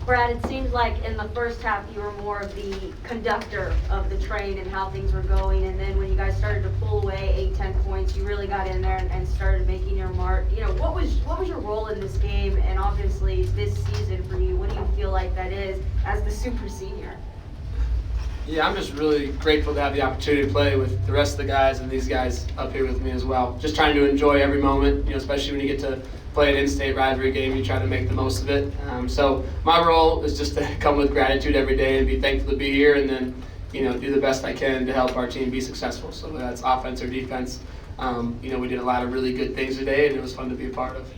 Brad, it seemed like in the first half you were more of the conductor of the train and how things were going, and then when you guys started to pull away 8-10 points, you really got in there and started making your mark. You know, what was your role in this game, and obviously this season for you? What do you feel like that is as the super senior? Yeah, I'm just really grateful to have the opportunity to play with the rest of the guys and these guys up here with me as well. Just trying to enjoy every moment, you know, especially when you get to play an in-state rivalry game, you try to make the most of it. So my role is just to come with gratitude every day and be thankful to be here, and then, you know, do the best I can to help our team be successful. So whether that's offense or defense, you know, we did a lot of really good things today, and it was fun to be a part of.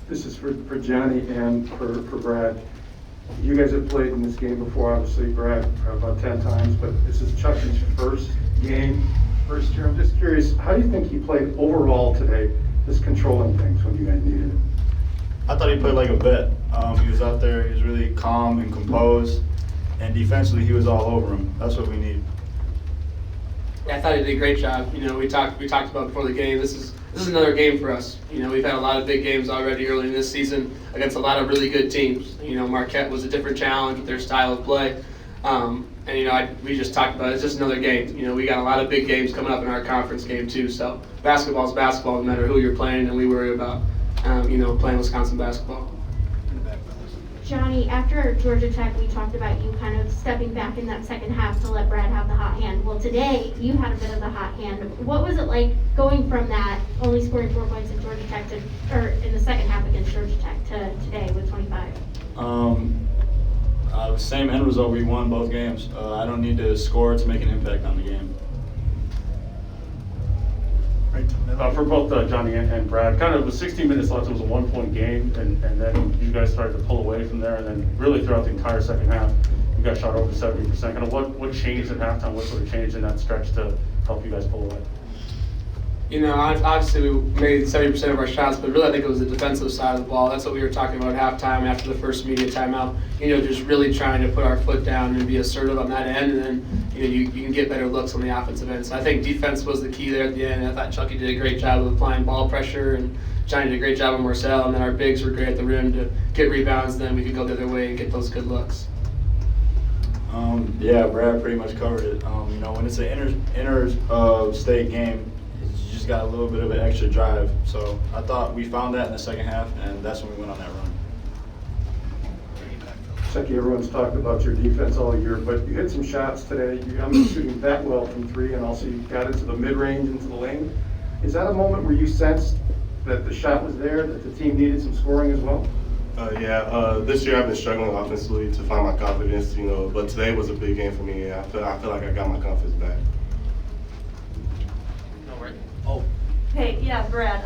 This is for Johnny and for Brad. You guys have played in this game before, obviously, Brad, about 10 times, but this is Chucky's first game, first year. I'm just curious, how do you think he played overall today, just controlling things when you guys needed it? I thought he played like a vet. He was out there, he was really calm and composed, and defensively he was all over him. That's what we need. Yeah, I thought he did a great job. You know, we talked about before the game. This is another game for us. You know, we've had a lot of big games already early in this season against a lot of really good teams. You know, Marquette was a different challenge with their style of play. And you know, we just talked about it. It's just another game. You know, we got a lot of big games coming up in our conference game too. So basketball's basketball, no matter who you're playing, and we worry about you know, playing Wisconsin basketball. Johnny, after Georgia Tech, we talked about you kind of stepping back in that second half to let Brad have the hot hand. Well, today you had a bit of the hot hand. What was it like going from that, only scoring 4 points at Georgia Tech or in the second half against Georgia Tech, to today with 25? Same end result. We won both games. I don't need to score to make an impact on the game. For both Johnny and Brad, kind of with 16 minutes left, it was a 1-point game, and then you guys started to pull away from there, and then really throughout the entire second half, you guys shot over 70%. Kind of what changed at halftime? What sort of changed in that stretch to help you guys pull away? You know, obviously we made 70% of our shots, but really I think it was the defensive side of the ball. That's what we were talking about at halftime after the first media timeout. You know, just really trying to put our foot down and be assertive on that end, and then you know you can get better looks on the offensive end. So I think defense was the key there at the end. I thought Chucky did a great job of applying ball pressure, and Johnny did a great job on Marcel, and then our bigs were great at the rim to get rebounds. Then we could go the other way and get those good looks. Yeah, Brad pretty much covered it. You know, when it's an inter-state game, you just got a little bit of an extra drive. So I thought we found that in the second half, and that's when we went on that run. Chucky, everyone's talked about your defense all year, but you hit some shots today. I'm not shooting that well from three, and also you got into the mid-range, into the lane. Is that a moment where you sensed that the shot was there, that the team needed some scoring as well? This year I've been struggling offensively to find my confidence, you know, but today was a big game for me, and I feel like I got my confidence back. Hey, yeah, Brad,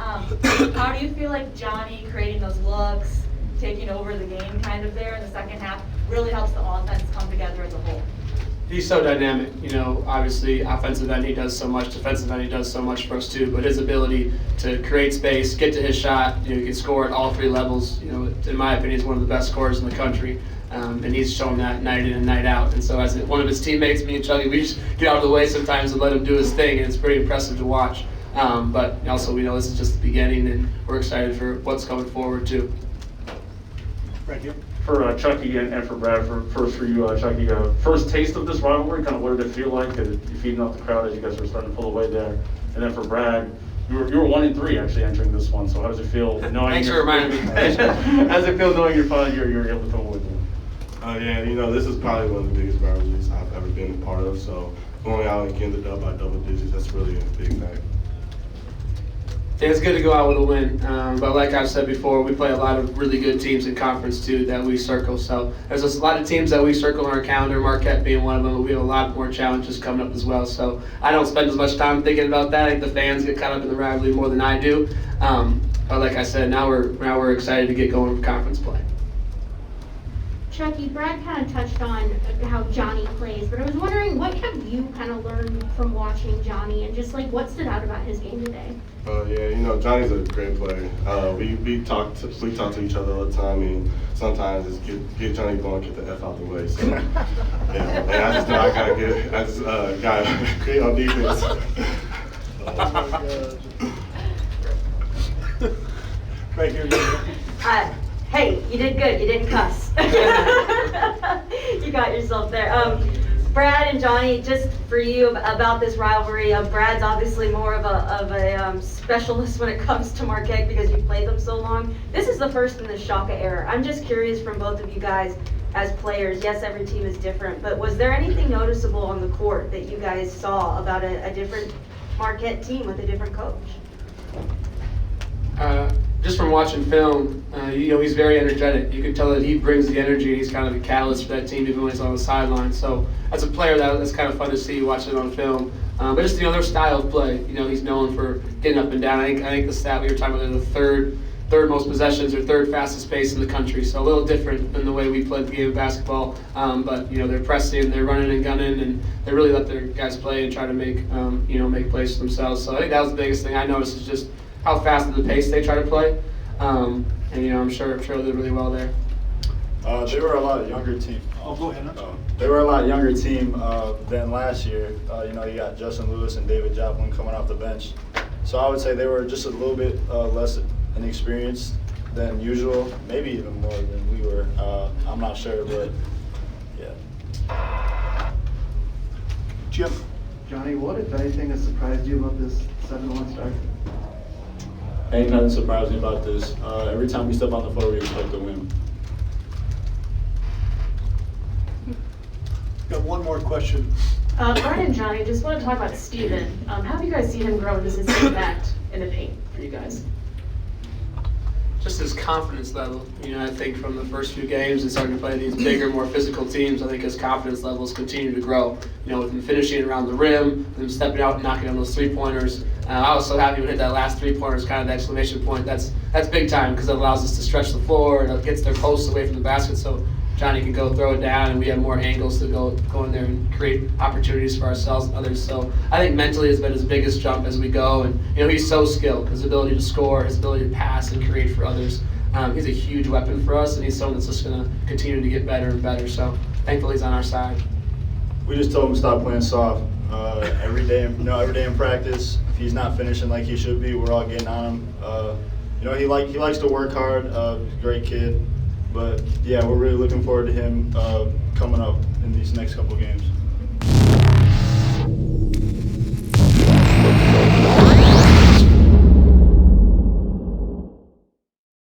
how do you feel like Johnny creating those looks, taking over the game kind of there in the second half, really helps the offense come together as a whole? He's so dynamic, you know, obviously offensive end he does so much, defensive end he does so much for us too, but his ability to create space, get to his shot, you know, he can score at all three levels. You know, in my opinion, he's one of the best scorers in the country, and he's shown that night in and night out. And so as one of his teammates, me and Chucky, we just get out of the way sometimes and let him do his thing, and it's pretty impressive to watch. But also we know this is just the beginning, and we're excited for what's coming forward too. Right here. For Chucky and for Brad, first for you, Chucky, first taste of this rivalry, kind of what did it feel like? You feeding off the crowd as you guys were starting to pull away there. And then for Brad, you were 1-3 actually entering this one. So how does it feel knowing? Thanks for reminding me. How does it feel knowing you're able to come away with them? Yeah, you know, this is probably one of the biggest rivalries I've ever been a part of. So going out and getting the dub by double digits, that's really a big thing. Yeah, it's good to go out with a win, but like I've said before, we play a lot of really good teams in conference too that we circle. So there's a lot of teams that we circle on our calendar, Marquette being one of them, but we have a lot more challenges coming up as well. So I don't spend as much time thinking about that. I think the fans get caught up in the rivalry more than I do. But like I said, now we're excited to get going with conference play. Chucky, Brad kind of touched on how Johnny plays, but I was wondering, what have you kind of learned from watching Johnny, and just like what stood out about his game today? Yeah, you know, Johnny's a great player. We talk to each other all the time, and sometimes it's get Johnny going, get the F out the way. So yeah, and I just know I gotta create on defense. Oh my gosh. Right here. Hey, you did good. You didn't cuss. You got yourself there. Brad and Johnny, just for you about this rivalry. Brad's obviously more of a specialist when it comes to Marquette because you've played them so long. This is the first in the Shaka era. I'm just curious from both of you guys as players. Yes, every team is different, but was there anything noticeable on the court that you guys saw about a different Marquette team with a different coach? Just from watching film, he's very energetic. You can tell that he brings the energy. He's kind of the catalyst for that team, even when he's on the sideline. So as a player, that's kind of fun to see watching it on film. But just their style of play. He's known for getting up and down. I think the stat we were talking about, they're the third most possessions or third fastest pace in the country. So a little different than the way we played the game of basketball. But they're pressing, they're running and gunning, and they really let their guys play and try to make make plays for themselves. So I think that was the biggest thing I noticed is just how fast at the pace they try to play. And I'm sure they did really well there. They were a lot younger team. Oh, go ahead. They were a lot younger team than last year. You got Justin Lewis and David Joplin coming off the bench. So I would say they were just a little bit less inexperienced than usual, maybe even more than we were. I'm not sure, but yeah. Jim. Johnny, what, if anything, has surprised you about this 7-1 start? Ain't nothing surprising about this. Every time we step on the floor, we expect to win. Got one more question. Brian and Johnny, just want to talk about Steven. How have you guys seen him grow? Does his impact in the paint for you guys? Just his confidence level. I think from the first few games and starting to play these bigger, more physical teams, I think his confidence levels continue to grow. With him finishing around the rim, with him stepping out and knocking down those three-pointers. I was so happy when he hit that last three-pointer, kind of the exclamation point. That's big time because it allows us to stretch the floor and it gets their posts away from the basket so Johnny can go throw it down and we have more angles to go in there and create opportunities for ourselves and others. So I think mentally has been his biggest jump as we go. And he's so skilled. His ability to score, his ability to pass and create for others. He's a huge weapon for us and he's someone that's just going to continue to get better and better. So thankfully he's on our side. We just told him to stop playing soft. Every day in practice, if he's not finishing like he should be, we're all getting on him. He likes to work hard. He's a great kid, but yeah, we're really looking forward to him coming up in these next couple games.